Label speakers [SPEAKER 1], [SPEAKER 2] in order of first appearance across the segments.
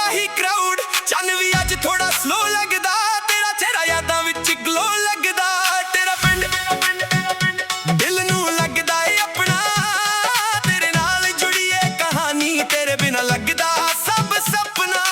[SPEAKER 1] ही crowd चन भी अज थोड़ा स्लो लगदा तेरा चेहरा यादां विच ग्लो लगदा तेरा पिंड दिल नू लगदा है अपना तेरे नाल जुड़ी है कहानी तेरे बिना लगदा सब सपना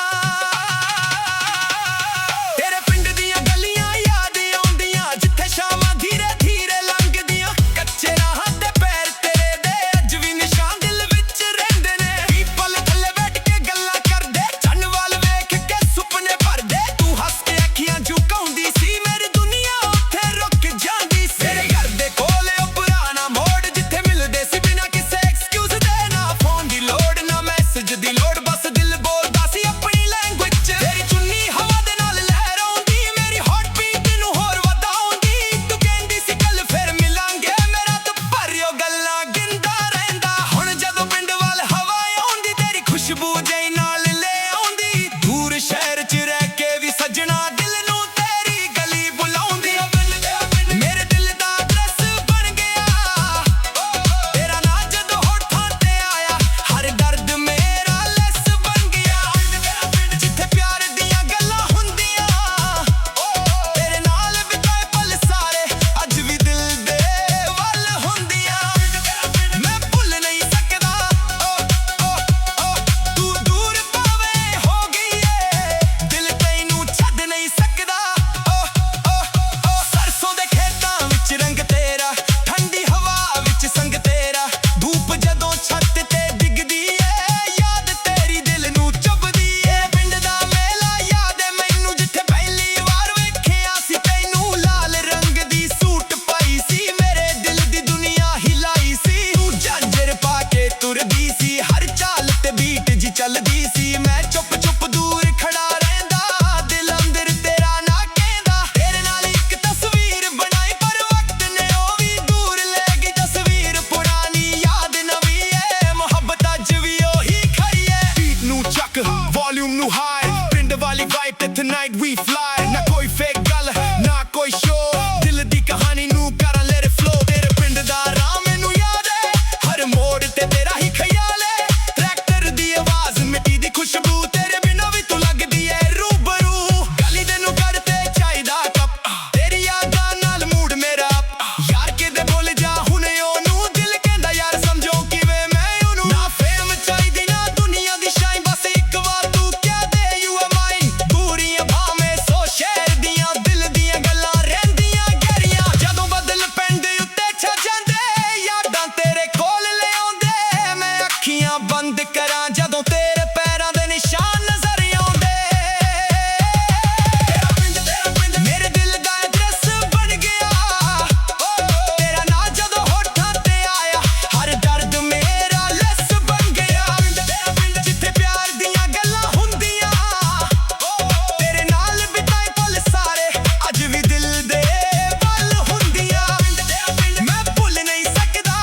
[SPEAKER 1] तेरे पिंड दियां गलियां याद आउंदियां जिथे शामां धीरे धीरे लंघदियां कच्चे राहां ते पैर तेरे दे अज भी निशान दिल विच रहिंदे ने पीपल थल्ले बैठ के गल्लां करदे चन्न वाल वेख के सुपने भरदे तू हस के अखियां झुकाउंदी सी मेरी दुनिया उत्थे रुक जांदी सी तेरे घर दे कोल ओ पुराना मोड़ जिथे मिलदे सी बिना किसे एक्सक्यूज दे ना फोन दी लोड़ ना मैसेज दी लोड़ बस दिल बोलदा सी अपनी लैंग्वेज च तेरी चुन्नी हवा दे नाल लहराउंदी मेरी हार्ट बीट नू होर वधाउंदी तू कहंदी सी कल फिर मिलांगे मेरा तू भरियो गल्लां गिंदा रहिंदा हुण जदों पिंड वाल हवा आउंदी तेरी खुशबू जई नाल ले आउंदी दूर शहर च रह के भी सजना दिल नू तेरी गली बुलाउंदी मेरे दिल दा एड्रेस बन गया तेरा नां जदों होठां ते आया हर दर्द मेरा लेस बन गया जिथे प्यार दियां गल्लां हुंदियां तेरे नाल बिताए पल सारे अज भी दिल दे वल हुंदियां मैं भुल नहीं सकदा तू दूर भावें हो गई है दिल तैनू छड्ड नहीं सकदा सरसों दे खेतां विच रंग तेरा ठंडी हवा विच संग तेरा धूप जदों छत ते डिगदी है याद तेरी दिल नू चुभदी है पिंड दा मेला याद है मैनू जिथे पहली वार वेखिया सी तैनू लाल रंग दी सूट पाई सी मेरे दिल दी दुनिया हिलाई सी तू झांजर पा के तुरदी सी हर चाल ते बीट जी चलदी सी मैं चुप चुप दूर खड़ा रहिंदा दिल अंदर तेरा ना कहंदा तेरे नाल इक तस्वीर बनाई पर वक्त ने ओ भी दूर ले गई तस्वीर पुरानी याद नवी है मोहब्बत अज भी ओही खड़ी है बीट नू चक वॉल्यूम नू हाई पिंड वाली वाइब ते tonight we fly ना कोई फेक गल ना कोई शो दिल दी कहानी नू करा लेरे फ्लो तेरे पिंड दा राह मैनू याद है हर मोड़ ते तेरा ही ख्याल है ट्रैक्टर दी आवाज मिट्टी दी खुशबू तेरे बिना भी तू लगदी है रूबरू गली दे नू करते चाहिदा कप तेरी यादां नाल मूड मेरा यार के दे बोल जा हुणे ओनू दिल कहंदा यार समझो किवें मैं ओनू ना फेम चाहिदी ना दुनिया दी शाइन बस एक वार तू कह दे यू आर माइन दूरियां भावें सौ शहर दियां दिल दियां गल्लां रहंदियां गहरियां जदों बदल पिंड उत्ते छा जांदे यादां तेरे कोल ले आउंदे मैं अखियां बंद करां जदों तेरे पैरां दे निशान नजर आउंदे तेरा पिंड मेरे दिल दा एड्रेस बन गया तेरा नां जदों होठां ते आया हर दर्द मेरा लेस बन गया जिथे प्यार दियां गल्लां हुंदियां तेरे नाल बिताए पल सारे अज भी दिल दे वल हुंदियां मैं भुल नहीं सकदा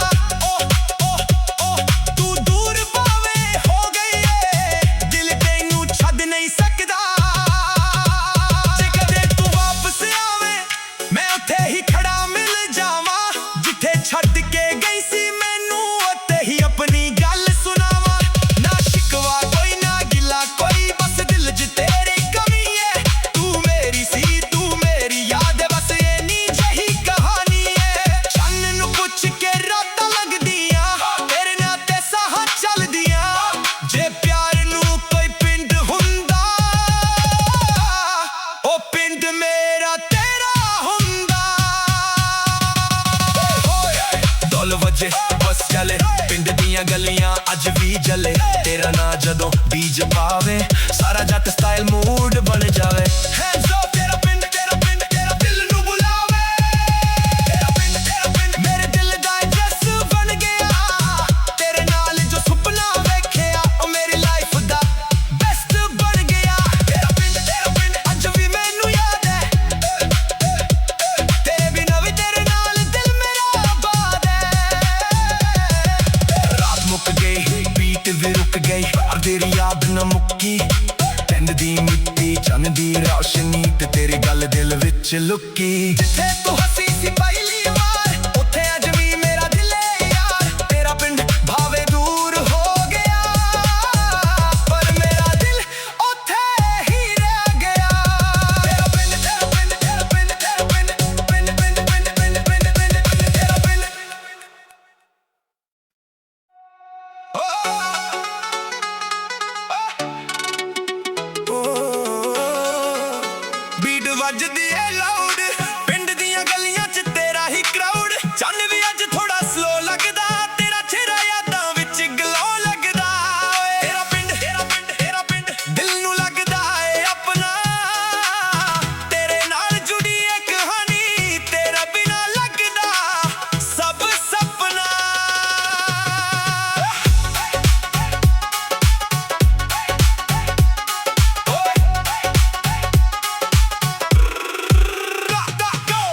[SPEAKER 1] तू दूर भावें हो गई है दिल तैनू छड्ड नहीं सकदा जे कदे तू वापस आवे मैं उत्थे ही खड़ा मिल जावां जिथे छड्ड के गई सी मैनू उत्थे ही अपनी गल सुनावां ना शिकवा कोई ना गिला कोई बस दिल च तेरी कमी है तू मेरी सी तू मेरी याद है बस इन्नी जही कहानी है चन्न नू पुछ के रातां लगदियां तेरे नां ते साहां चलदियां जे प्यार नू कोई पिंड हुंदा ओ पिंड मेरा तेरा हुंदा दौल वजे बस चले पिंड दियां गलियां अज भी जले तेरा नां जदों बीज पावे सारा जट स्टाइल मूड बन जावे हैंड्स अप तेरा पिंड तेरा दिल नू बुलावे तेरा पिंड मेरे दिल दा एड्रेस बन गया तेरे नाल जो सुपना वेखिया ओ मेरी लाइफ दा बेस्ट बन गया तेरा पिंड अज भी मैनू याद है तेरे बिना भी तेरे नाल दिल मेरा आबाद है रात मुक गई बीट भी रुक गई पर तेरी याद न मुक्की पिंड दी मिट्टी चन्न दी रोशनी ते तेरी गल दिल विच लुकी जिथे तू हसी सी पहली वार उत्थे अज भी मेरा दिल है यार तेरा पिंड भावे दूर हो गया पर मेरा दिल उत्थे ਵੱਜਦੀ ਏ ਲਾਊਡ ਪਿੰਡ ਦੀਆਂ ਗਲੀਆਂ 'ਚ ਤੇਰਾ ਹੀ ਕਰਾਊਡ ਚੰਨ ਵੀ ਅੱਜ ਥੋੜਾ ਸਲੋ ਲੱਗਦਾ ਤੇਰਾ ਚਿਹਰਾ ਯਾਦਾਂ ਵਿੱਚ ਗਲੋ ਲੱਗਦਾ ਤੇਰਾ ਪਿੰਡ ਦਿਲ ਨੂੰ ਲੱਗਦਾ ਏ ਆਪਣਾ ਤੇਰੇ ਨਾਲ ਜੁੜੀ ਏ ਕਹਾਣੀ ਤੇਰਾ ਬਿਨਾ ਲੱਗਦਾ ਸਭ ਸੁਪਨਾ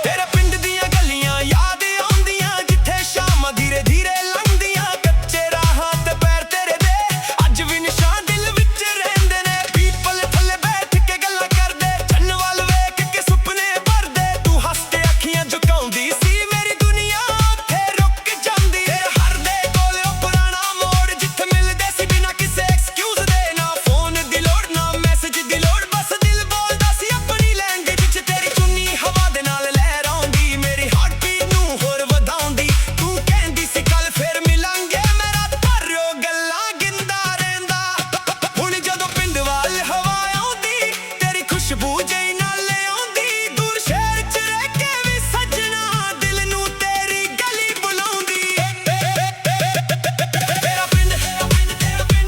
[SPEAKER 1] ਤੇਰੇ ਪਿੰਡ ਦੀਆਂ ਗਲੀਆਂ ਯਾਦ ਆਉਂਦੀਆਂ ਜਿੱਥੇ ਸ਼ਾਮਾਂ ਧੀਰੇ ਧੀਰੇ ਲੰਘਦੀਆਂ ਕੱਚੇ ਰਾਹਾਂ ਤੇ ਪੈਰ ਤੇਰੇ ਦੇ ਅੱਜ ਵੀ ਨਿਸ਼ਾਨ ਦਿਲ ਵਿੱਚ ਰਹਿੰਦੇ ਨੇ ਪੀਪਲ ਥੱਲੇ ਬੈਠ ਕੇ ਗੱਲਾਂ ਕਰਦੇ ਚੰਨ ਵੱਲ ਵੇਖ ਕੇ ਸੁਪਨੇ ਭਰਦੇ ਤੂੰ ਹੱਸ ਕੇ ਅੱਖੀਆਂ ਝੁਕਾਉਂਦੀ ਸੀ ਮੇਰੀ ਦੁਨੀਆ ਉੱਥੇ ਰੁਕ ਜਾਂਦੀ ਤੇਰੇ ਹਰ ਦੇ ਕੋਲ ਉਹ ਪੁਰਾਣਾ ਮੋੜ ਜਿੱਥੇ ਮਿਲਦੇ ਸੀ ਬਿਨਾਂ ਕਿਸੇ ਐਕਸਕਿਊਜ਼ ਦੇ ਨਾ ਫੋਨ ਦੀ ਲੋੜ ਨਾ ਮੈਸੇਜ ਦੀ ਲੋੜ ਬਸ ਦਿਲ ਬੋਲਦਾ ਸੀ ਆਪਣੀ ਲੈਂਗੁਏਜ 'ਚ ਤੇਰੀ ਚੁੰਨੀ ਹਵਾ ਦੇ ਨਾਲ ਲਹਿਰਾਉਂਦੀ ਮੇਰੀ ਹਾਰਟ ਬੀਟ ਨੂੰ ਹੋਰ ਵਧਾਉਂਦੀ ਤੂੰ ਕਹਿੰਦੀ ਸੀ ਕੱਲ ਫੇਰ ਮਿਲਾਂਗੇ ਮੇਰਾ ਧਰਿਓ ਗੱਲਾਂ ਗਿੰਦਾ ਰਹਿੰਦਾ ਹੁਣ ਜਦੋਂ ਪਿੰਡ ਵੱਲ ਹਵਾ ਆਉਂਦੀ ਤੇਰੀ ਖੁਸ਼ਬੂ ਜਿਹੀ ਨਾਲ ਆਉਂਦੀ ਦੂਰ ਸ਼ਹਿਰ 'ਚ ਰਹਿ ਕੇ ਵੀ ਸੱਜਣਾ ਦਿਲ ਨੂੰ ਤੇਰੀ ਗਲੀ ਬੁਲਾਉਂਦੀ ਤੇਰਾ ਪਿੰਡ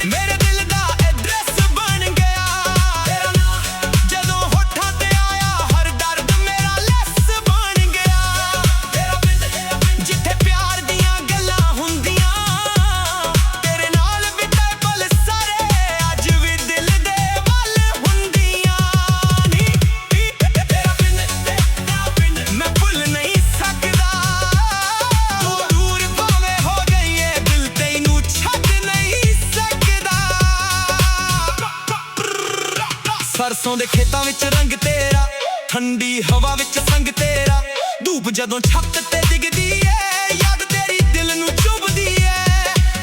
[SPEAKER 1] ਮੇਰੇ ਦਿਲ ਦਾ ਐਡਰੈਸ ਬਣ ਗਿਆ ਤੇਰਾ ਨਾਂ ਜਦੋਂ ਹੋਠਾਂ ਤੇ ਆਇਆ ਹਰ ਦਰਦ ਮੇਰਾ ਲੈਸ ਬਣ ਗਿਆ ਤੇਰਾ ਪਿੰਡ ਜਿੱਥੇ ਪਿਆਰ ਦੀਆਂ ਗੱਲਾਂ ਹੁੰਦੀਆਂ ਤੇਰੇ ਨਾਲ ਬਿਤਾਏ ਪਲ ਸਾਰੇ ਅੱਜ ਵੀ ਦਿਲ ਦੇ ਵੱਲ ਹੁੰਦੀਆਂ ਨੀ ਤੇਰਾ ਪਿੰਡ ਮੈਂ ਭੁੱਲ ਨਹੀਂ ਸਕਦਾ ਤੂੰ ਦੂਰ ਭਾਵੇਂ ਹੋ ਗਈ ਏ ਦਿਲ ਤੈਨੂੰ ਛੱਡ ਨਹੀਂ ਸਕਦਾ ਸਰਸੋਂ ਦੇ ਖੇਤਾਂ ਵਿੱਚ ਰੰਗ ਤੇਰਾ ਠੰਡੀ ਹਵਾ ਵਿੱਚ ਸੰਗ ਤੇਰਾ ਧੂਪ ਜਦੋਂ ਛੱਤ ਤੇ ਡਿੱਗਦੀ ਏ ਯਾਦ ਤੇਰੀ ਦਿਲ ਨੂੰ ਚੁਭਦੀ ਏ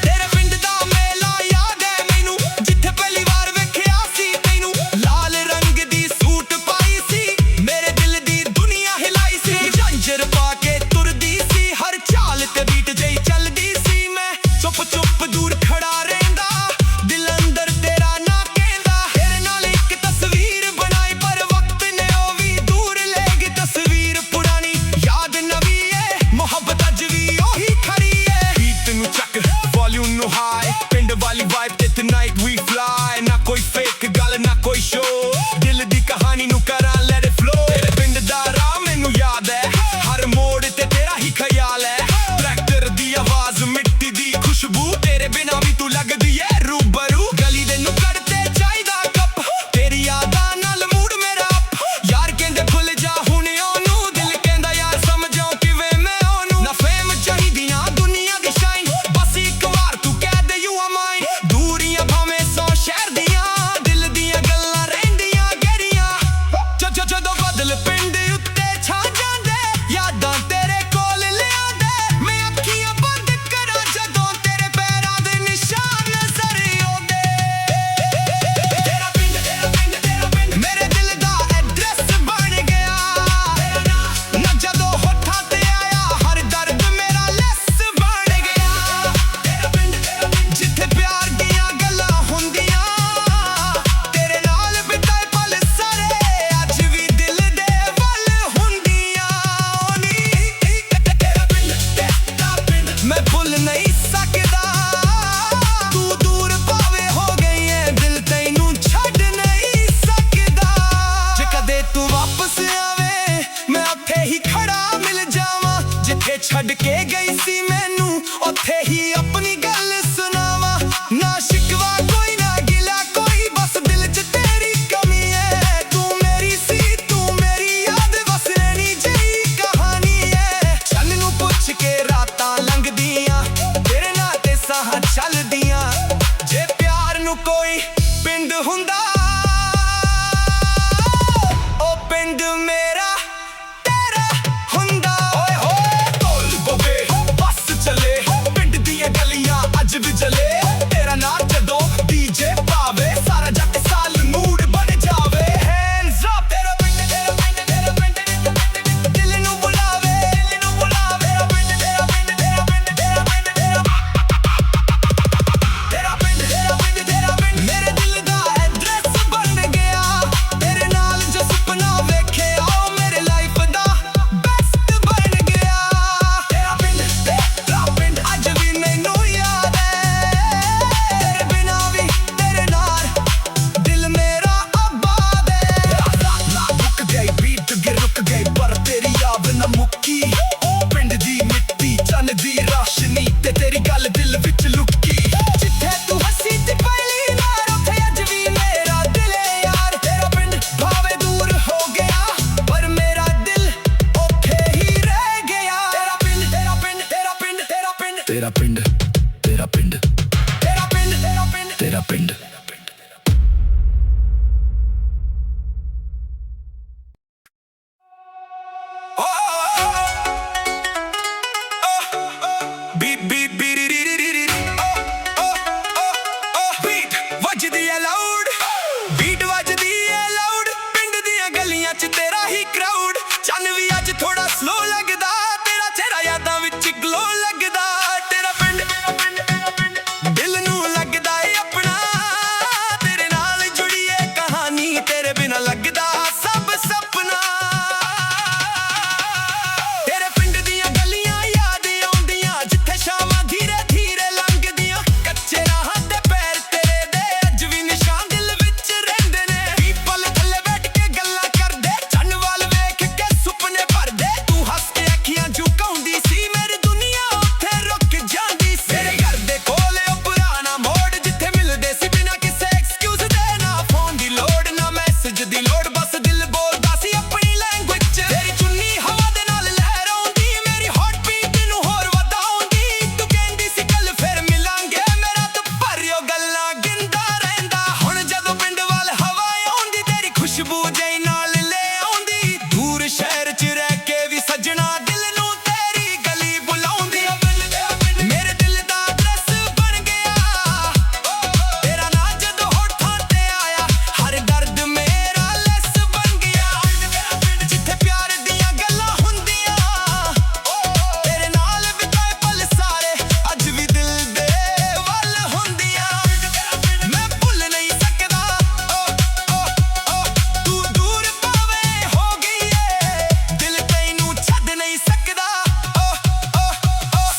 [SPEAKER 1] ਤੇਰੇ ਪਿੰਡ ਦਾ ਮੇਲਾ ਯਾਦ ਏ ਮੈਨੂੰ ਜਿੱਥੇ ਪਹਿਲੀ ਵਾਰ ਵੇਖਿਆ ਸੀ ਤੈਨੂੰ ਲਾਲ ਰੰਗ ਦੀ ਸੂਟ ਪਾਈ ਸੀ ਮੇਰੇ ਦਿਲ ਦੀ ਦੁਨੀਆ ਹਿਲਾਈ ਸੀ ਝਾਂਜਰ ਪਾ ਕੇ ਤੁਰਦੀ ਸੀ ਹਰ ਚਾਲ ਤੇ ਬੀਟ ਜਿਹੀ ਚੱਲਦੀ ਸੀ ਮੈਂ ਚੁੱਪ ਦੂਰ ਖੜਾ ਰਹਿੰਦਾ ਦਿਲ ਅੰਦਰ ਤੇਰਾ ਨਾ ਕਹਿੰਦਾ ਤੇਰੇ ਨਾਲ ਇੱਕ ਤਸਵੀਰ ਬਣਾਈ ਪਰ ਵਕਤ ਨੇ ਉਹ ਵੀ ਦੂਰ ਲੈ ਗਈ ਤਸਵੀਰ ਪੁਰਾਣੀ ਯਾਦ ਨਵੀਂ ਏ ਮੁਹੱਬਤ ਅੱਜ ਵੀ ਉਹੀ ਖੜੀ ਏ ਬੀਟ ਨੂੰ ਚੱਕ ਵੋਲਿਊਮ ਨੂੰ ਹਾਈ ਪਿੰਡ ਵਾਲੀ ਵਾਈਬ ਤੇ ਟਨਾਈਟ ਵੀ ਫਲਾਈ ਨਾ ਕੋਈ ਫੇਕ ਗੱਲ ਨਾ ਕੋਈ ਸ਼ੋ ਦਿਲ ਦੀ ਕਹਾਣੀ ਨੂੰ ਕਰਾਂ ਲੈਟ ਇਟ ਫਲੋ ਤੇਰੇ ਪਿੰਡ ਦਾ ਰਾਹ ਮੈਨੂੰ ਯਾਦ ਏ ਹਰ ਮੋੜ ਤੇ ਤੇਰਾ ਹੀ ਖਿਆਲ ਏ ਟਰੈਕਟਰ ਦੀ ਆਵਾਜ਼ ਮਿੱਟੀ ਦੀ ਖੁਸ਼ਬੂ ਤੇਰੇ ਬਿਨਾ ਵੀ ਤੂੰ ਲੱਗਦੀ ਏ ਰੂਬਰੂ ਗਲੀ ਦੇ ਨੁੱਕੜ ਤੇ ਚਾਹੀਦਾ ਕੱਪ ਤੇਰੀ ਯਾਦਾਂ ਨਾਲ ਮੂਡ ਮੇਰਾ ਯਾਰ ਕਹਿੰਦੇ ਭੁੱਲ ਜਾ ਹੁਣ ਉਹਨੂੰ ਦਿਲ ਕਹਿੰਦਾ ਯਾਰ ਸਮਝਾਂ ਕਿਵੇਂ ਮੈਂ ਉਹਨੂੰ ਨਾ ਫੇਮ ਚਾਹੀਦੀਆਂ ਦੁਨੀਆ ਦੀ ਸ਼ਾਈਨ ਬਸ ਇੱਕ ਵਾਰ ਤੂੰ ਕਹਿ ਦੇ ਯੂ ਆਰ ਮਾਈਨ ਦੂਰੀਆਂ ਭਾਵੇਂ 100 ਸ਼ਹਿਰ ਦੀਆਂ ਦਿਲ ਦੀਆਂ ਗੱਲਾਂ ਰਹਿੰਦੀਆਂ ਗਹਿਰੀਆਂ ਜਦੋਂ ਬਦਲ ਪਿੰਡ ਉੱਤੇ ਛਾ ਜਾਂਦੇ ਯਾਦਾਂ ਤੇਰੇ ਕੋਲ ਲਿਆਉਂਦੇ ਮੈਂ ਅੱਖੀਆਂ ਬੰਦ ਕਰਾਂ ਜਦੋਂ ਤੇਰੇ ਪੈਰਾਂ ਦੇ ਨਿਸ਼ਾਨ ਨਜ਼ਰ ਆਉਂਦੇ ਤੇਰਾ ਪਿੰਡ ਮੇਰੇ ਦਿਲ ਦਾ ਐਡਰੈਸ ਬਣ ਗਿਆ ਨਾ ਜਦੋਂ ਹੋਠਾਂ ਤੇ ਆਇਆ ਹਰ ਦਰਦ ਮੇਰਾ ਲੈਸ ਬਣ ਗਿਆ ਤੇਰਾ ਪਿੰਡ ਜਿੱਥੇ ਪਿਆਰ ਦੀਆਂ ਗੱਲਾਂ ਹੁੰਦੀਆਂ ਤੇਰੇ ਨਾਲ ਬਿਤਾਏ ਪਲ ਸਾਰੇ ਅੱਜ ਵੀ ਦਿਲ ਦੇ ਵੱਲ ਹੁੰਦੀਆਂ ਨੀ ਤੇਰਾ ਪਿੰਡ ਮੈਂ ਭੁੱਲ ਨਹੀਂ ਸਕਦਾ ਤੂੰ ਦੂਰ ਭਾਵੇਂ ਹੋ ਗਈ ਏ ਦਿਲ ਤੈਨੂੰ ਛੱਡ ਨਹੀਂ ਸਕਦਾ ਜੇ ਕਦੇ ਤੂੰ ਵਾਪਸ ਆਵੇਂ ਮੈਂ ਉੱਥੇ ਹੀ ਖੜਾ ਮਿਲ ਜਾਵਾਂ ਜਿੱਥੇ ਛੱਡ ਕੇ ਗਈ ਸੀ ਮੈਨੂੰ ਉੱਥੇ ਹੀ ਆਪਣੀ ਗੱਲ ਸੁਣਾਵਾਂ ਨਾ ਸ਼ਿਕਵਾ ਕੋਈ ਨਾ ਗਿਲਾ ਕੋਈ ਬਸ ਦਿਲ 'ਚ ਤੇਰੀ ਕਮੀ ਏ ਤੂੰ ਮੇਰੀ ਸੀ ਤੂੰ ਮੇਰੀ ਯਾਦ ਬਸ ਰਹਿਣੀ ਜਿਹੀ ਕਹਾਣੀ ਏ ਚੰਨ ਨੂੰ ਪੁੱਛ ਕੇ ਰਾਤਾਂ ਲੰਘਦੀਆਂ ਤੇਰੇ ਨਾਂ ਤੇ ਸਾਹਾਂ ਚੱਲਦੀਆਂ ਜੇ ਪਿਆਰ ਨੂੰ ਕੋਈ ਪਿੰਡ ਹੁੰਦਾ ਉਹ ਪਿੰਡ ਮੇਰਾ ਤੇਰਾ ਹੁੰਦਾ ਓਏ ਹੋਏ ਢੋਲ ਬੋਬੇ ਬੱਸ ਖੁਸ਼ਬੂ ਜਈ ਨਾਲ ਲੈ ਆਉਂਦੀ ਦੂਰ ਸ਼ਹਿਰ 'ਚ ਰਹਿ ਕੇ ਵੀ ਸੱਜਣਾ ਦਿਲ ਨੂੰ ਤੇਰੀ ਗਲੀ ਬੁਲਾਉਂਦੀ ਮੇਰੇ ਦਿਲ ਦਾ ਦਰਸ ਬਣ ਗਿਆ ਤੇਰਾ ਨਾਂ ਜਦੋਂ ਹੋਠਾਂ ਤੇ ਆਇਆ ਹਰ ਦਰਦ ਮੇਰਾ ਲੈਸ ਬਣ ਗਿਆ ਜਿੱਥੇ ਪਿਆਰ ਦੀਆਂ ਗੱਲਾਂ ਹੁੰਦੀਆਂ ਤੇਰੇ ਨਾਲ ਬਿਤਾਏ ਪਲ ਸਾਰੇ ਅੱਜ ਵੀ ਦਿਲ ਦੇ ਵੱਲ ਹੁੰਦੀਆਂ ਮੈਂ ਭੁੱਲ ਨਹੀਂ ਸਕਦਾ ਤੂੰ ਦੂਰ ਭਾਵੇਂ ਹੋ ਗਈ ਏ ਦਿਲ ਤੈਨੂੰ ਛੱਡ ਨਹੀਂ ਸਕਦਾ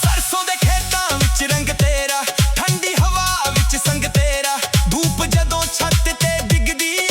[SPEAKER 1] ਸਰਸੋਂ ਦੇ ਖੇਤਾਂ ਵਿੱਚ ਰੰਗ ਤੇਰਾ ਠੰਡੀ ਹਵਾ ਵਿੱਚ ਸੰਗ ਤੇਰਾ ਧੂਪ ਜਦੋਂ ਛੱਤ ਤੇ ਡਿੱਗਦੀ ਏ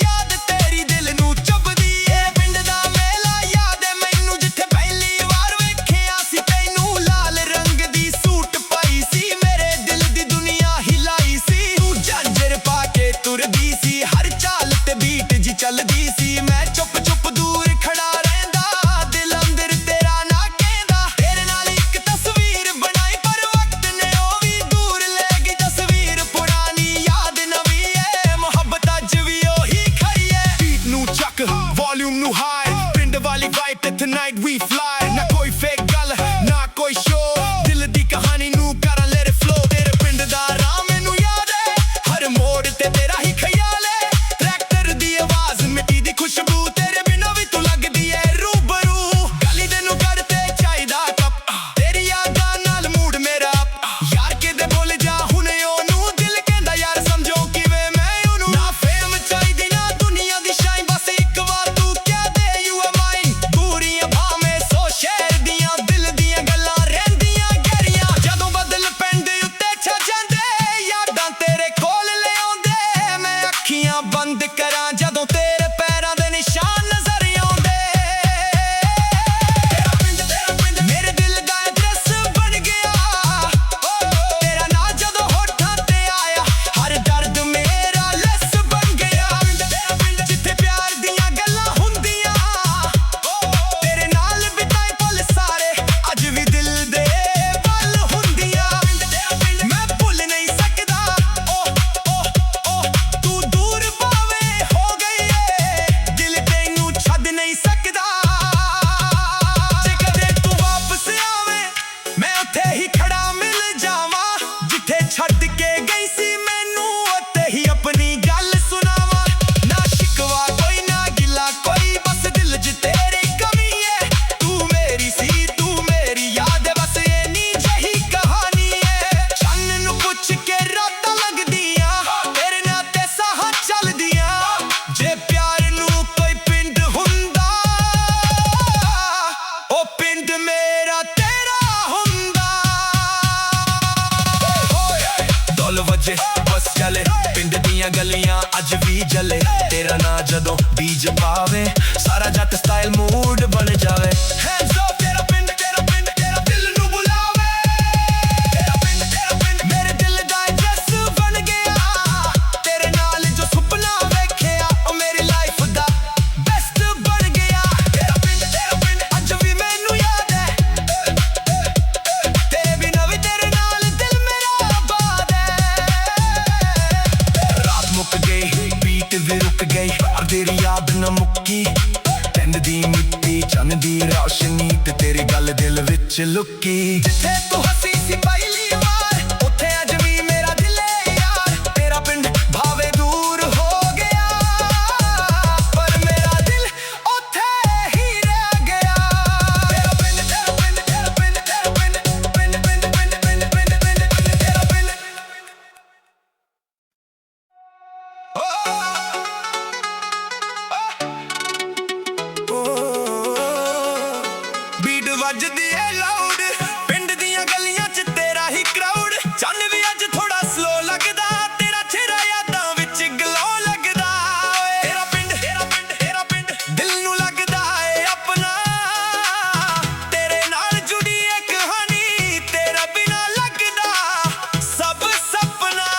[SPEAKER 1] ਯਾਦ ਤੇਰੀ ਦਿਲ ਨੂੰ ਚੁੱਭਦੀ ਏ ਪਿੰਡ ਦਾ ਮੇਲਾ ਯਾਦ ਏ ਮੈਨੂੰ ਜਿੱਥੇ ਪਹਿਲੀ ਵਾਰ ਵੇਖਿਆ ਸੀ ਤੈਨੂੰ ਲਾਲ ਰੰਗ ਦੀ ਸੂਟ ਪਾਈ ਸੀ ਮੇਰੇ ਦਿਲ ਦੀ ਦੁਨੀਆ ਹਿਲਾਈ ਸੀ ਤੂੰ ਝਾਂਜਰ ਪਾ ਕੇ ਤੁਰਦੀ ਸੀ ਹਰ ਚਾਲ ਤੇ ਬੀਟ ਜੀ ਚੱਲਦੀ ਸੀ ਮੈਂ ਚੁੱਪ ਚੁੱਪ ਦੂਰ ਖੜਾ ਰਹਿੰਦਾ ਦਿਲ ਅੰਦਰ ਤੇਰਾ ਨਾ ਕਹਿੰਦਾ ਤੇਰੇ ਨਾਲ ਇੱਕ ਤਸਵੀਰ ਬਣਾਈ ਪਰ ਵਕਤ ਨੇ ਉਹ ਵੀ ਦੂਰ ਲੈ ਗਈ ਤਸਵੀਰ ਪੁਰਾਣੀ ਯਾਦ ਨਵੀਂ ਏ ਮੁਹੱਬਤ ਅੱਜ ਵੀ ਉਹੀ ਖੜੀ ਏ ਬੀਟ ਨੂੰ ਚੱਕ ਵੋਲਿਊਮ ਨੂੰ ਹਾਈ ਪਿੰਡ ਵਾਲੀ ਵਾਈਬ ਤੇ ਟਨਾਈਟ ਵੀ ਫਲਾਈ ਨਾ ਕੋਈ ਫੇਕ ਗੱਲ ਨਾ ਕੋਈ ਸ਼ੋਅ ਦਿਲ ਦੀ ਕਹਾਣੀ ਨੂੰ ਕਰਾਂ ਲੈਟ ਇਟ ਫਲੋ ਤੇਰੇ ਪਿੰਡ ਦਾ ਰਾਹ ਮੈਨੂੰ ਯਾਦ ਏ ਹਰ ਮੋੜ ਤੇ ਤੇਰਾ ਹੀ ਖਿਆਲ ਏ ਟਰੈਕਟਰ ਦੀ ਆਵਾਜ਼ ਮਿੱਟੀ ਦੀ ਖੁਸ਼ਬੂ ਤੇਰੇ ਬਿਨਾਂ ਵੀ ਤੂੰ ਲੱਗਦੀ ਏ ਰੂਬਰੂ ਗਲੀ ਦੇ ਨੂੰ ਕਰ ਤੇ ਚਾਹੀਦਾ ਕੱਪ ਤੇਰੀ ਯਾਦਾਂ ਨਾਲ ਮੂਡ ਮੇਰਾ ਯਾਰ ਕਿਤੇ ਭੁੱਲ ਜਾ ਹੁਣੇ ਉਹਨੂੰ ਦਿਲ ਕਹਿੰਦਾ ਯਾਰ ਸਮਝੋ ਕਿਵੇਂ ਮੈਂ ਉਹਨੂੰ ਨਾ ਫੇਮ ਚਾਹੀਦੀ ਨਾ ਦੁਨੀਆ ਦੀ ਸ਼ਾਈਨ ਬਸ ਇੱਕ ਵਾਰ ਤੂੰ ਕਹਿ ਦੇ ਯੂ ਆਰ ਮਾਈਨ ਦੂਰੀਆਂ ਭਾਵੇਂ ਸੋ ਸ਼ਹਿਰ ਦੀਆਂ ਦਿਲ ਦੀਆਂ ਗੱਲਾਂ ਰਹਿੰਦੀਆਂ ਗਹਿਰੀਆਂ ਜਦੋਂ ਬਦਲ ਪਿੰਡ ਉੱਤੇ ਛਾ ਜਾਂਦੇ ਯਾਦਾਂ ਤੇਰੇ ਕੋਲ ਲਿਆਉਂਦੇ ਮੈਂ ਅੱਖੀਆਂ ਬੰਦ ਕਰਾਂ ਜਦੋਂ ਤੇਰੇ ਪੈਰਾਂ ਦੇ ਨਿਸ਼ਾਨ ਨਜ਼ਰ ਆਉਂਦੇ ਤੇਰਾ ਪਿੰਡ ਮੇਰੇ ਦਿਲ ਦਾ ਐਡਰੈਸ ਬਣ ਗਿਆ ਤੇਰਾ ਨਾਂ ਜਦੋਂ ਹੋਠਾਂ ਤੇ ਆਇਆ ਹਰ ਦਰਦ ਮੇਰਾ ਲੈਸ ਬਣ ਗਿਆ ਜਿੱਥੇ ਪਿਆਰ ਦੀਆਂ ਗੱਲਾਂ ਹੁੰਦੀਆਂ ਤੇਰੇ ਨਾਲ ਬਿਤਾਏ ਪਲ ਸਾਰੇ ਅੱਜ ਵੀ ਦਿਲ ਦੇ ਵੱਲ ਹੁੰਦੀਆਂ ਮੈਂ ਭੁੱਲ ਨਹੀਂ ਸਕਦਾ ਤੂੰ ਦੂਰ ਭਾਵੇਂ ਹੋ ਗਈ ਏ ਦਿਲ ਤੈਨੂੰ ਛੱਡ ਨਹੀਂ ਸਕਦਾ ਜੇ ਕਦੇ ਤੂੰ ਵਾਪਸ ਆਵੇਂ ਮੈਂ ਉੱਥੇ ਹੀ ਖੜਾ ਮਿਲ ਜਾਵਾਂ ਜਿੱਥੇ ਛੱਡ ਕੇ ਗਈ ਸੀ ਮੈਨੂੰ ਉੱਥੇ ਹੀ ਆਪਣੀ ਗੱਲ ਸੁਣਾਵਾਂ ਨਾ ਸ਼ਿਕਵਾ ਕੋਈ ਨਾ ਗਿਲਾ ਕੋਈ ਬਸ ਦਿਲ 'ਚ ਤੇਰੀ ਕਮੀ ਏ ਤੂੰ ਮੇਰੀ ਸੀ ਤੂੰ ਮੇਰੀ ਯਾਦ ਏ ਬਸ ਇੰਨੀ ਜਿਹੀ ਕਹਾਣੀ ਏ ਚੰਨ ਨੂੰ ਪੁੱਛ ਕੇ ਰਾਤਾਂ ਲੰਘਦੀਆਂ ਤੇਰੇ ਨਾਂ ਤੇ ਸਾਹਾਂ ਚੱਲਦੀਆਂ ਜੇ ਪਿਆਰ ਨੂੰ ਕੋਈ ਪਿੰਡ ਹੁੰਦਾ ਉਹ ਪਿੰਡ ਮੇਰਾ ਤੇਰਾ ਹੁੰਦਾ ਢੋਲ ਵੱਜੇ ਬਸ ਚੱਲੇ ਪਿੰਡ ਦੀਆਂ ਗਲੀਆਂ ਅੱਜ ਵੀ ਜਲੇ ਤੇਰਾ ਨਾਂ ਜਦੋਂ ਬੀਜ ਪਾਵੇ ਸਾਰਾ ਜੱਟ ਸਟਾਈਲ ਮੂਡ ਬਣ ਜਾਵੇ ਹੈਂਡਸ ਅਪ ਤੇਰਾ ਪਿੰਡ ਤੇਰਾ ਦਿਲ ਨੂੰ ਬੁਲਾਵੇ ਤੇਰਾ ਪਿੰਡ ਮੇਰੇ ਦਿਲ ਦਾ ਐਡਰੈਸ ਬਣ ਗਿਆ ਤੇਰੇ ਨਾਲ ਜੋ ਸੁਪਨਾ ਵੇਖਿਆ ਉਹ ਮੇਰੀ ਲਾਈਫ ਦਾ ਬੈਸਟ ਬਣ ਗਿਆ ਤੇਰਾ ਪਿੰਡ ਅੱਜ ਵੀ ਮੈਨੂੰ ਯਾਦ ਏ ਤੇਰੇ ਬਿਨਾਂ ਵੀ ਤੇਰੇ ਨਾਲ ਦਿਲ ਮੇਰਾ ਆਬਾਦ ਏ ਰਾਤ ਮੁੱਕ ਗਈ ਬੀਟ ਵੀ ਰੁਕ ਗਈ ਪਰ ਤੇਰੀ ਯਾਦ ਨਾ ਮੁੱਕੀ ਪਿੰਡ ਦੀ ਮਿੱਟੀ ਚੰਨ ਦੀ ਰੌਸ਼ਨੀ ਤੇ ਤੇਰੀ ਗੱਲ ਦਿਲ ਵਿੱਚ ਲੁਕੀ ਜਿੱਥੇ ਤੂੰ ਹੱਸੀ ਸੀ ਪਹਿਲੀ ਵਾਰ ਉੱਥੇ ਅੱਜ ਵੀ ਮੇਰਾ ਦਿਲ ਏ ਯਾਰ ਤੇਰਾ ਪਿੰਡ ਭਾਵੇਂ ਦੂਰ ਹੋ ਗਿਆ ਪਰ ਮੇਰਾ ਦਿਲ ਉੱਥੇ ਹੀ ਰਹਿ ਗਿਆ ਤੇਰਾ ਪਿੰਡ ਤੇਰਾ ਪਿੰਡ ਬੀਟ ਵੱਜਦੀ ਏ ਲਾਊਡ ਪਿੰਡ ਦੀਆਂ ਗਲੀਆਂ 'ਚ ਤੇਰਾ ਹੀ ਕਰਾਊਡ ਚੰਨ ਵੀ ਅੱਜ ਥੋੜਾ ਸਲੋ ਲੱਗਦਾ ਤੇਰਾ ਚਿਹਰਾ ਯਾਦਾਂ ਵਿੱਚ ਗਲੋ ਲੱਗਦਾ ਤੇਰਾ ਪਿੰਡ ਦਿਲ ਨੂੰ ਲੱਗਦਾ ਏ ਆਪਣਾ ਤੇਰੇ ਨਾਲ ਜੁੜੀ ਏ ਕਹਾਣੀ ਤੇਰਾ ਬਿਨਾਂ ਲੱਗਦਾ ਸਭ ਸੁਪਨਾ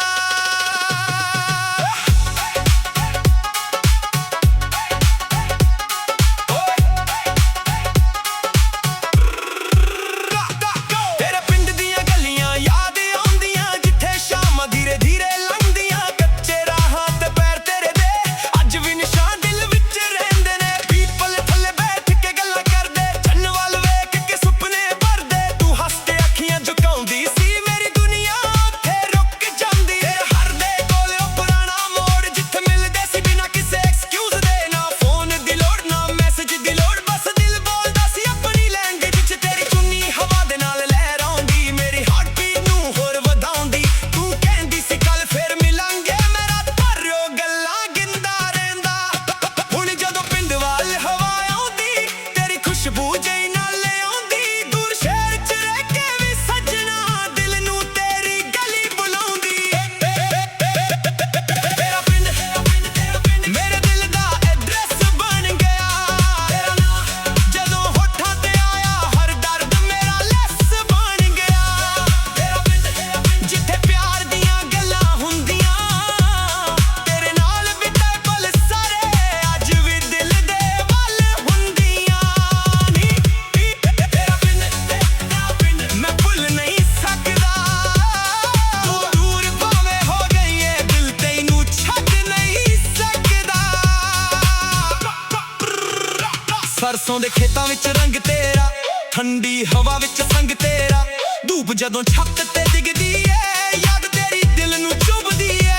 [SPEAKER 1] ਸਰਸੋਂ ਦੇ ਖੇਤਾਂ ਵਿੱਚ ਰੰਗ ਤੇਰਾ, ਠੰਡੀ ਹਵਾ ਵਿੱਚ ਸੰਗ ਤੇਰਾ, ਧੂਪ ਜਦੋਂ ਛੱਤ ਤੇ ਡਿੱਗਦੀ ਏ ਯਾਦ ਤੇਰੀ ਦਿਲ ਨੂੰ ਚੁਭਦੀ ਏ।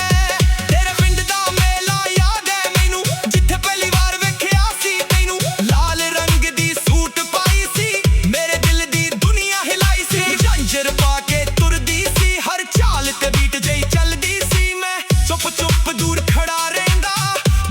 [SPEAKER 1] ਤੇਰੇ ਪਿੰਡ ਦਾ ਮੇਲਾ ਯਾਦ ਏ ਮੈਨੂੰ, ਜਿੱਥੇ ਪਹਿਲੀ ਵਾਰ ਵੇਖਿਆ ਸੀ ਤੈਨੂੰ। ਲਾਲ ਰੰਗ ਦੀ ਸੂਟ ਪਾਈ ਸੀ, ਮੇਰੇ ਦਿਲ ਦੀ ਦੁਨੀਆ ਹਿਲਾਈ ਸੀ। ਝਾਂਜਰ ਪਾ ਕੇ ਤੁਰਦੀ ਸੀ, ਹਰ ਚਾਲ ਤੇ ਬੀਟ ਜਿਹੀ ਚੱਲਦੀ ਸੀ। ਮੈਂ ਚੁੱਪ ਚੁੱਪ ਦੂਰ ਖੜਾ ਰਹਿੰਦਾ,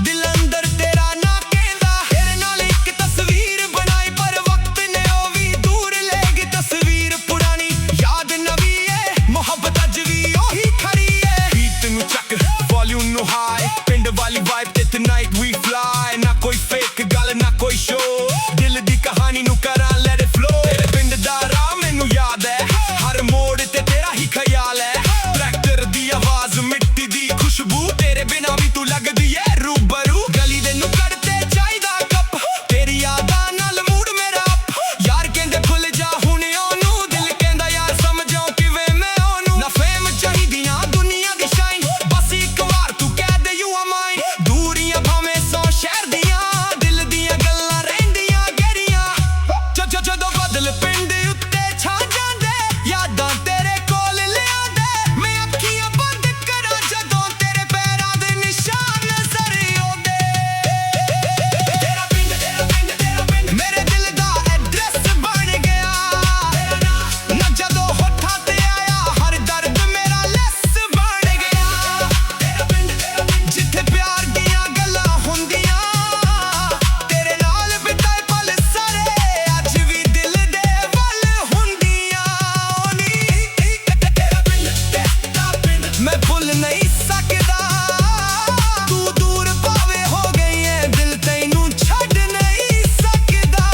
[SPEAKER 1] ਦਿਲ ਅੰਦਰ ਤੇਰਾ ਨਾ ਕਹਿੰਦਾ। ਤੇਰੇ ਨਾਲ ਇੱਕ ਤਸਵੀਰ ਬਣਾਈ, ਪਰ ਵਕਤ ਨੇ ਉਹ ਵੀ ਦੂਰ ਲੈ ਗਈ। ਤਸਵੀਰ ਪੁਰਾਣੀ ਯਾਦ ਨਵੀਂ ਏ, ਮੁਹੱਬਤ ਅੱਜ ਵੀ ਉਹੀ ਖੜੀ ਏ। ਬੀਟ ਨੂੰ ਚੱਕ, ਵੋਲਿਊਮ ਨੂੰ ਹਾਈ, ਪਿੰਡ ਵਾਲੀ ਵਾਈਬ ਤੇ tonight we fly। ਨਾ ਕੋਈ ਫੇਕ ਗੱਲ ਨਾ ਕੋਈ ਸ਼ੋ, ਦਿਲ ਦੀ ਕਹਾਣੀ ਨੂੰ ਕਰਾਂ let it flow। ਤੇਰੇ ਪਿੰਡ ਦਾ ਰਾਹ ਮੈਨੂੰ ਯਾਦ ਏ, ਹਰ ਮੋੜ ਤੇ ਤੇਰਾ ਹੀ ਖਿਆਲ ਏ। ਟਰੈਕਟਰ ਦੀ ਆਵਾਜ਼, ਮਿੱਟੀ ਦੀ ਖੁਸ਼ਬੂ, ਤੇਰੇ ਬਿਨਾਂ ਵੀ ਤੂੰ ਲੱਗਦੀ ਏ ਰੂਬਰੂ। ਗਲੀ ਦੇ ਨੁੱਕੜ ਤੇ ਚਾਹੀਦਾ ਕੱਪ, ਤੇਰੀ ਯਾਦਾਂ ਨਾਲ ਮੂਡ ਮੇਰਾ ਅਪ। ਯਾਰ ਕਹਿੰਦੇ ਭੁੱਲ ਜਾ ਹੁਣ ਉਹਨੂੰ, ਦਿਲ ਕਹਿੰਦਾ ਯਾਰ ਸਮਝਾਂ ਕਿਵੇਂ ਮੈਂ ਉਹਨੂੰ। ਨਾ ਫੇਮ ਚਾਹੀਦੀਆਂ ਦੁਨੀਆ ਦੀ ਸ਼ਾਈਨ, ਬਸ ਇੱਕ ਵਾਰ ਤੂੰ ਕਹਿ ਦੇ you are mine। ਦੂਰੀਆਂ ਭਾਵੇਂ 100 ਸ਼ਹਿਰ ਦੀਆਂ, ਦਿਲ ਦੀਆਂ ਗੱਲਾਂ ਰਹਿੰਦੀਆਂ ਗਹਿਰੀਆਂ। ਜਦੋਂ ਬਦਲ ਪਿੰਡ ਉੱਤੇ ਛਾ ਜਾਂਦੇ, ਯਾਦਾਂ ਤੇਰੇ ਕੋਲ ਲਿਆਉਂਦੇ। ਮੈਂ ਅੱਖੀਆਂ ਬੰਦ ਕਰਾਂ ਜਦੋਂ ਤੇਰੇ ਪੈਰਾਂ ਦੇ ਨਿਸ਼ਾਨ ਨਜ਼ਰ ਆਉਂਦੇ। ਤੇਰਾ ਪਿੰਡ, ਤੇਰਾ ਪਿੰਡ, ਤੇਰਾ ਪਿੰਡ ਮੇਰੇ ਦਿਲ ਦਾ ਐਡਰੈਸ ਬਣ ਗਿਆ। ਨਾ ਜਦੋਂ ਹੋਠਾਂ ਤੇ ਆਇਆ, ਹਰ ਦਰਦ ਮੇਰਾ ਲੈਸ ਬਣ ਗਿਆ। ਤੇਰਾ ਪਿੰਡ, ਤੇਰਾ ਪਿੰਡ ਜਿੱਥੇ ਪਿਆਰ ਦੀਆਂ ਗੱਲਾਂ ਹੁੰਦੀਆਂ, ਤੇਰੇ ਨਾਲ ਬਿਤਾਏ ਪਲ ਸਾਰੇ ਅੱਜ ਵੀ ਦਿਲ ਦੇ ਵੱਲ ਹੁੰਦੀਆਂ। ਤੇਰਾ ਪਿੰਡ, ਤੇਰਾ ਪਿੰਡ ਮੈਂ ਭੁੱਲ ਨਹੀਂ ਸਕਦਾ। ਤੂੰ ਦੂਰ ਭਾਵੇਂ ਹੋ ਗਈ ਏ, ਦਿਲ ਤੈਨੂੰ ਛੱਡ ਨਹੀਂ ਸਕਦਾ।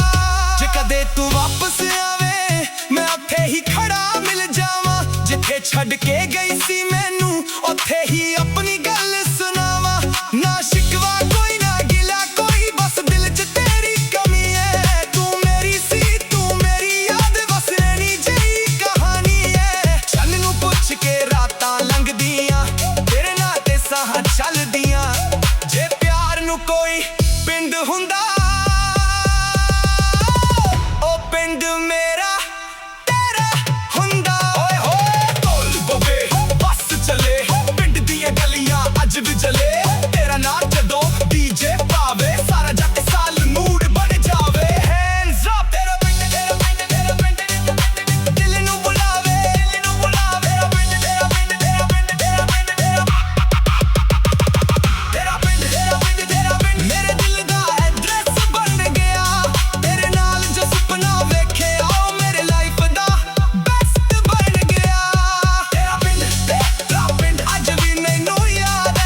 [SPEAKER 1] ਜੇ ਕਦੇ ਤੂੰ ਵਾਪਸ ਆਵੇਂ, ਮੈਂ ਉੱਥੇ ਹੀ ਖੜਾ ਮਿਲ ਜਾਵਾਂ। ਜਿੱਥੇ ਛੱਡ ਕੇ ਗਈ ਸੀ ਮੈਨੂੰ, ਉੱਥੇ ਹੀ ਆਪਣੀ ਗੱਲ ਸੁਣਾਵਾਂ। ਨਾ ਸ਼ਿਕਵਾ ਕੋਈ, ਨਾ ਗਿਲਾ ਕੋਈ, ਬਸ ਦਿਲ 'ਚ ਤੇਰੀ ਕਮੀ ਏ। ਤੂੰ ਮੇਰੀ ਸੀ, ਤੂੰ ਮੇਰੀ ਯਾਦ, ਬਸ ਰਹਿਣੀ ਜਿਹੀ ਕਹਾਣੀ ਏ। ਚੰਨ ਨੂੰ ਪੁੱਛ ਕੇ ਰਾਤਾਂ ਲੰਘਦੀਆਂ, ਤੇਰੇ ਨਾਂ ਤੇ ਸਾਹਾਂ ਚੱਲਦੀਆਂ। ਜੇ ਪਿਆਰ ਨੂੰ ਕੋਈ ਪਿੰਡ ਹੁੰਦਾ, ਉਹ ਪਿੰਡ ਮੇਰਾ ਤੇਰਾ ਹੁੰਦਾ। ਓਏ ਹੋਏ ਢੋਲ ਪਵੇ, ਬੱਸ ਚੱਲੇ, ਪਿੰਡ ਦੀਆਂ ਗਲੀਆਂ ਅੱਜ ਵੀ ਜਲੇ। ਤੇਰਾ ਨਾਂ ਜਦੋਂ ਡੀਜੇ ਪਾਵੇ, ਸਾਰਾ ਜੱਟ ਸਾਲ ਮੂਡ ਬਣ ਜਾਵੇ। Hands up ਤੇਰਾ ਪਿੰਡ, ਤੇਰਾ ਪਿੰਡ, ਤੇਰਾ ਪਿੰਡ ਦਿਲ ਨੂੰ ਬੁਲਾਵੇ, ਦਿਲ ਨੂੰ ਬੁਲਾਵੇ। ਤੇਰਾ ਪਿੰਡ, ਤੇਰਾ ਪਿੰਡ, ਤੇਰਾ ਪਿੰਡ, ਤੇਰਾ ਪਿੰਡ, ਤੇਰਾ ਤੇਰਾ ਪਿੰਡ, ਤੇਰਾ ਪਿੰਡ, ਤੇਰਾ ਪਿੰਡ ਮੇਰੇ ਦਿਲ ਦਾ ਐਡਰੈਸ ਬਣ ਗਿਆ। ਤੇਰੇ ਨਾਲ ਜੋ ਸੁਪਨਾ ਵੇਖਿਆ, ਉਹ ਮੇਰੇ ਲਾਈਫ ਦਾ ਬੈਸਟ ਬਣ ਗਿਆ। ਤੇਰਾ ਪਿੰਡ, ਤੇਰਾ ਪਿੰਡ ਅੱਜ ਵੀ ਮੈਨੂੰ ਯਾਦ ਏ।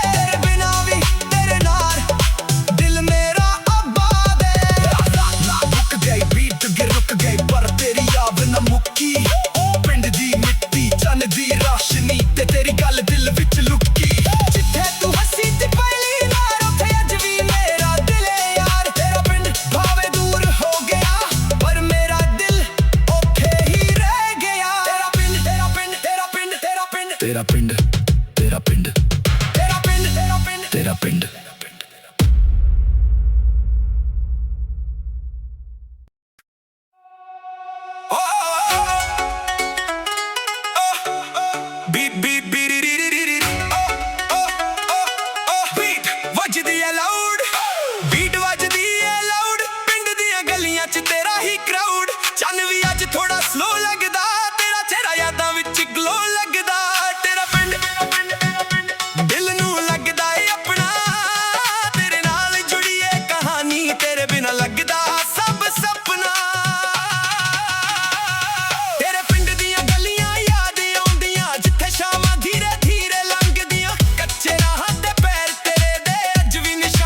[SPEAKER 1] ਤੇਰੇ ਬਿਨਾਂ ਵੀ ਤੇਰੇ ਨਾਲ ਦਿਲ ਮੇਰਾ ਆਬਾਦ ਏ। ਨਾ ਮੁੱਕ ਗਈ ਬੀਟ ਗੇ ਰੁਕ ਗਈ, ਪਰ ਤੇਰੀ ਯਾਦ ਨਾ ਮੁੱਕੀ। ਉਹ ਪਿੰਡ ਦੀ ਮਿੱਟੀ, ਚੰਨ ਦੀ ਰੌਸ਼ਨੀ ਤੇ ਤੇਰੀ ਗੱਲ ਦਿਲ ਵਿੱਚ ਲੁਕੀ। ਜਿੱਥੇ ਤੂੰ ਹੱਸੀ ਤੇ ਪਹਿਲੀ ਵਾਰ, ਉੱਥੇ ਅੱਜ ਵੀ ਮੇਰਾ ਦਿਲ ਏ ਯਾਰ। ਤੇਰਾ ਪਿੰਡ ਭਾਵੇਂ ਦੂਰ ਹੋ ਗਿਆ, ਪਰ ਮੇਰਾ ਦਿਲ ਉੱਥੇ ਹੀ ਰਹਿ ਗਿਆ। ਤੇਰਾ ਪਿੰਡ, ਤੇਰਾ ਪਿੰਡ, ਤੇਰਾ ਪਿੰਡ, ਤੇਰਾ ਪਿੰਡ, ਤੇਰਾ ਪਿੰਡ, ਤੇਰਾ ਪਿੰਡ, ਤੇਰਾ ਪਿੰਡ, ਤੇਰਾ ਪਿੰਡ, ਤੇਰਾ ਪਿੰਡ। Beat, beat, beat, beat, beat, beat, beat ਵੱਜਦੀ ਏ ਲਾਊਡ, ਬੀਟ ਵੱਜਦੀ ਏ ਲਾਊਡ। ਪਿੰਡ ਦੀਆਂ ਗਲੀਆਂ 'ਚ ਤੇਰਾ ਹੀ ਕਰਾਊਡ। ਚੰਨ ਵੀ ਅੱਜ ਥੋੜਾ ਸਲੋ ਲੱਗਦਾ, ਤੇਰਾ ਚਿਹਰਾ ਯਾਦਾਂ ਵਿੱਚ ਗਲੋ ਲੱਗਦਾ। ਤੇਰਾ ਪਿੰਡ, ਤੇਰਾ ਪਿੰਡ, ਤੇਰਾ ਪਿੰਡ ਦਿਲ ਨੂੰ ਲੱਗਦਾ ਏ ਆਪਣਾ। ਤੇਰੇ ਨਾਲ ਜੁੜੀ ਏ ਕਹਾਣੀ, ਤੇਰੇ ਬਿਨਾਂ ਲੱਗਦਾ ਸਭ ਸੁਪਨਾ। ਤੇਰੇ ਪਿੰਡ ਦੀਆਂ ਗਲੀਆਂ ਯਾਦ ਆਉਂਦੀਆਂ, ਜਿੱਥੇ ਸ਼ਾਮਾਂ ਧੀਰੇ ਧੀਰੇ ਲੰਘਦੀਆਂ। ਕੱਚੇ ਰਾਹਾਂ ਤੇ ਪੈਰ ਤੇਰੇ ਦੇ ਅੱਜ ਵੀ ਨਿਸ਼ਾਨ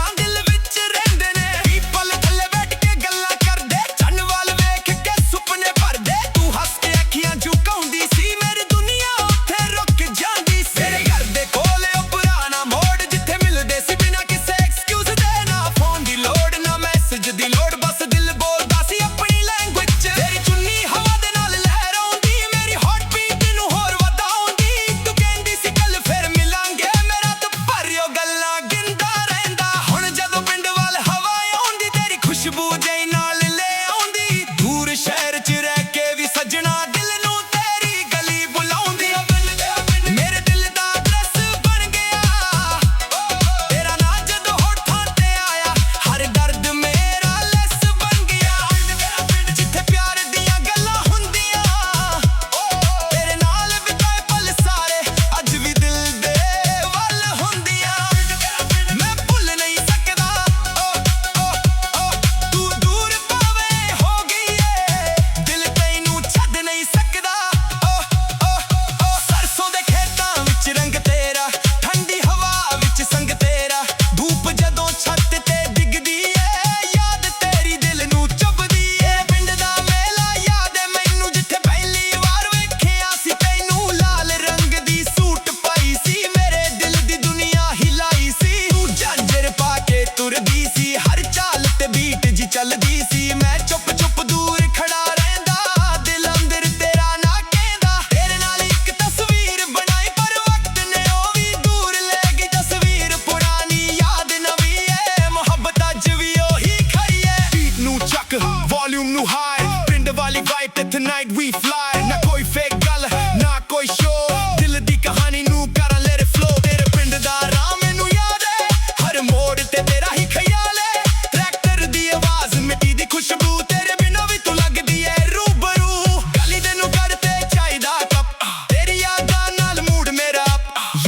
[SPEAKER 1] ਹੀ fly ਨਾ ਕੋਈ fake ਗੱਲ ਨਾ ਕੋਈ show ਦਿਲ ਦੀ ਕਹਾਣੀ ਨੂੰ ਕਰਾਂ let it flow ਤੇਰੇ ਪਿੰਡ ਦਾ ਰਾਹ ਮੈਨੂੰ ਯਾਦ ਹੈ ਹਰ ਮੋੜ ਤੇ ਤੇਰਾ ਹੀ ਖਿਆਲ ਹੈ ਟਰੈਕਟਰ ਦੀ ਆਵਾਜ਼ ਮਿੱਟੀ ਦੀ ਖੁਸ਼ਬੂ ਤੇਰੇ ਬਿਨਾਂ ਵੀ ਤੂੰ ਲੱਗਦੀ ਹੈ ਰੂਬਰੂ ਗਲੀ ਦੇ ਨੂੰ ਕੱਢ ਤੇ ਚਾਹੀਦਾ ਕੱਪ ਤੇਰੀ ਯਾਦਾਂ ਨਾਲ ਮੂਡ ਮੇਰਾ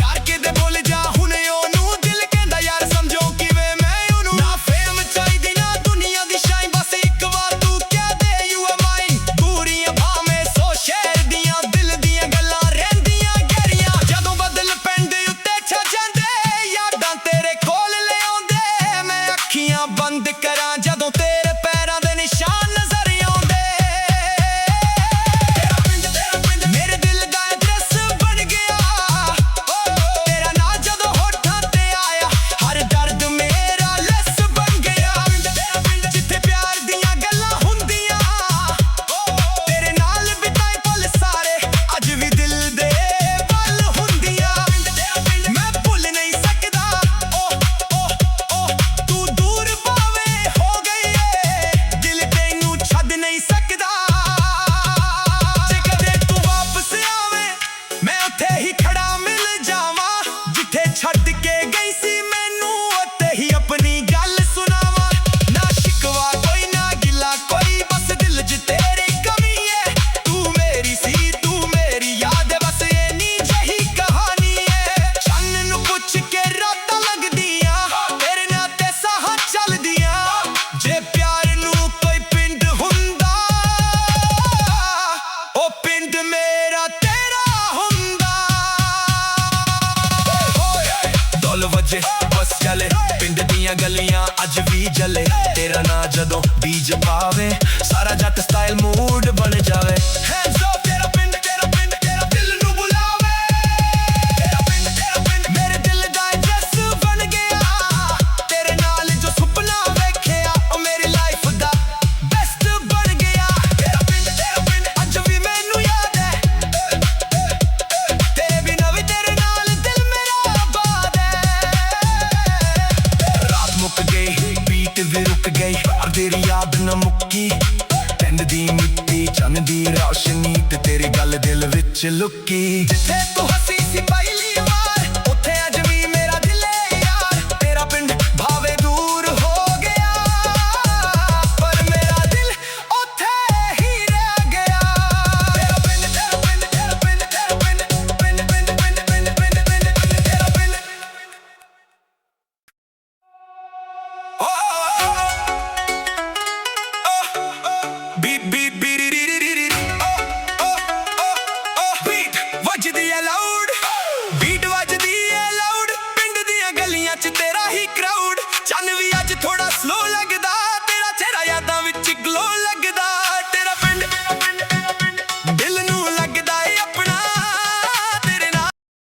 [SPEAKER 1] ਯਾਰ ਕਿਤੇ ਬੋਲ ਜਾ ਹੁਣੇ ਉਹਨੂੰ ਦਿਲ ਕਹਿੰਦਾ ਯਾਰ ਸਮਝੋ ਕਿਵੇਂ ਮੈਂ ਉਹਨੂੰ ਨਾ ਫੇਮ ਚਾਹੀਦੀ ਨਾ ਦੁਨੀਆ ਦੀ ਸ਼ਾਈਨ ਬਸ ਇੱਕ ਵਾਰ ਤੂੰ ਕਹਿ ਦੇ ਯੂ ਆਰ ਮਾਈਨ ਦੂਰੀਆਂ ਭਾਵੇਂ ਸੋ ਸ਼ਹਿਰ ਦੀਆਂ ਦਿਲ ਦੀਆਂ ਗੱਲਾਂ ਰਹਿੰਦੀਆਂ ਗਹਿਰੀਆਂ ਜਦੋਂ ਬਦਲ ਪਿੰਡ ਉੱਤੇ ਛਾ ਜਾਂਦੇ ਯਾਦਾਂ ਤੇਰੇ ਕੋਲ ਲਿਆਉਂਦੇ ਮੈਂ ਅੱਖੀਆਂ ਬੰਦ ਕਰਾਂ ਜਦੋਂ ਤੇਰੇ ਪੈਰਾਂ ਦੇ ਨਿਸ਼ਾਨ ਨਜ਼ਰ ਆਉਂਦੇ ਤੇਰਾ ਪਿੰਡ ਮੇਰੇ ਦਿਲ ਦਾ ਐਡਰੈਸ ਬਣ ਗਿਆ ਤੇਰਾ ਨਾਂ ਜਦੋਂ ਹੋਠਾਂ ਤੇ ਆਇਆ ਹਰ ਦਰਦ ਮੇਰਾ ਲੈਸ ਬਣ ਗਿਆ ਤੇਰਾ ਪਿੰਡ ਜਿੱਥੇ ਪਿਆਰ ਦੀਆਂ ਗੱਲਾਂ ਹੁੰਦੀਆਂ ਤੇਰੇ ਨਾਲ ਬਿਤਾਏ ਪਲ ਸਾਰੇ ਅੱਜ ਵੀ ਦਿਲ ਦੇ ਵੱਲ ਹੁੰਦੀਆਂ ਤੇਰਾ ਪਿੰਡ ਮੈਂ ਭੁੱਲ ਨਹੀਂ ਸਕਦਾ ਤੂੰ ਦੂਰ ਭਾਵੇਂ ਹੋ ਗਈ ਏ ਦਿਲ ਤੈਨੂੰ ਛੱਡ ਨਹੀਂ ਸਕਦਾ ਜੇ ਕਦੇ ਤੂੰ ਵਾਪਸ ਆਵੇਂ ਮੈਂ ਉੱਥੇ ਹੀ ਖੜਾ ਮਿਲ ਜਾਵਾਂ ਜਿੱਥੇ ਛੱਡ ਕੇ ਗਈ ਸੀ ਮੈਨੂੰ ਉੱਥੇ ਹੀ ਆਪਣੀ ਗੱਲ ਸੁਣਾਵਾਂ ਨਾ ਸ਼ਿਕਵਾ ਕੋਈ ਨਾ ਗਿਲਾ ਕੋਈ ਬਸ ਦਿਲ 'ਚ ਤੇਰੀ ਕਮੀ ਏ ਤੂੰ ਮੇਰੀ ਸੀ ਤੂੰ ਮੇਰੀ ਯਾਦ ਏ ਬਸ ਇੰਨੀ ਜਿਹੀ ਕਹਾਣੀ ਏ ਚੰਨ ਨੂੰ ਪੁੱਛ ਕੇ ਰਾਤਾਂ ਲੰਘਦੀਆਂ ਤੇਰੇ ਨਾਂ ਤੇ ਸਾਹਾਂ ਚੱਲਦੀਆਂ ਜੇ ਪਿਆਰ ਨੂੰ ਕੋਈ ਪਿੰਡ ਹੁੰਦਾ ਉਹ ਪਿੰਡ ਮੇਰਾ ਤੇਰਾ ਹੁੰਦਾ ਢੋਲ ਵੱਜੇ ਬਸ ਚੱਲੇ ਪਿੰਡ ਦੀਆਂ ਗਲੀਆਂ ਅੱਜ ਵੀ ਜਲੇ ਤੇਰਾ ਨਾਂ ਜਦੋਂ ਬੀਜ ਪਾਵੇ ਸਾਰਾ ਜੱਟ ਸਟਾਈਲ ਮੂਡ ਬਣ ਜਾਵੇ ਹੈਂਡਸ ਅਪ ਤੇਰਾ ਪਿੰਡ ਤੇਰਾ ਦਿਲ ਨੂੰ ਬੁਲਾਵੇ ਤੇਰਾ ਪਿੰਡ ਮੇਰੇ ਦਿਲ ਦਾ ਐਡਰੈਸ ਬਣ ਗਿਆ ਤੇਰੇ ਨਾਲ ਜੋ ਸੁਪਨਾ ਵੇਖਿਆ ਉਹ ਮੇਰੀ ਲਾਈਫ ਦਾ ਬੈਸਟ ਬਣ ਗਿਆ ਤੇਰਾ ਪਿੰਡ ਅੱਜ ਵੀ ਮੈਨੂੰ ਯਾਦ ਹੈ ਤੇਰੇ ਬਿਨਾਂ ਵੀ ਤੇਰੇ ਨਾਲ ਦਿਲ ਮੇਰਾ ਆਬਾਦ ਹੈ ਰਾਤ ਮੁੱਕ ਗਈ ਬੀਟ ਵੀ ਰੁਕ ਗਈ ਪਰ ਤੇਰੀ ਯਾਦ ਨਾ ਮੁੱਕੀ ਪਿੰਡ ਦੀ ਮਿੱਟੀ ਚੰਨ ਦੀ ਰੌਸ਼ਨੀ ਤੇ ਤੇਰੀ ਗੱਲ ਦਿਲ ਵਿੱਚ ਲੁਕੀ ਜਿੱਥੇ ਤੂੰ ਹੱਸੀ ਸੀ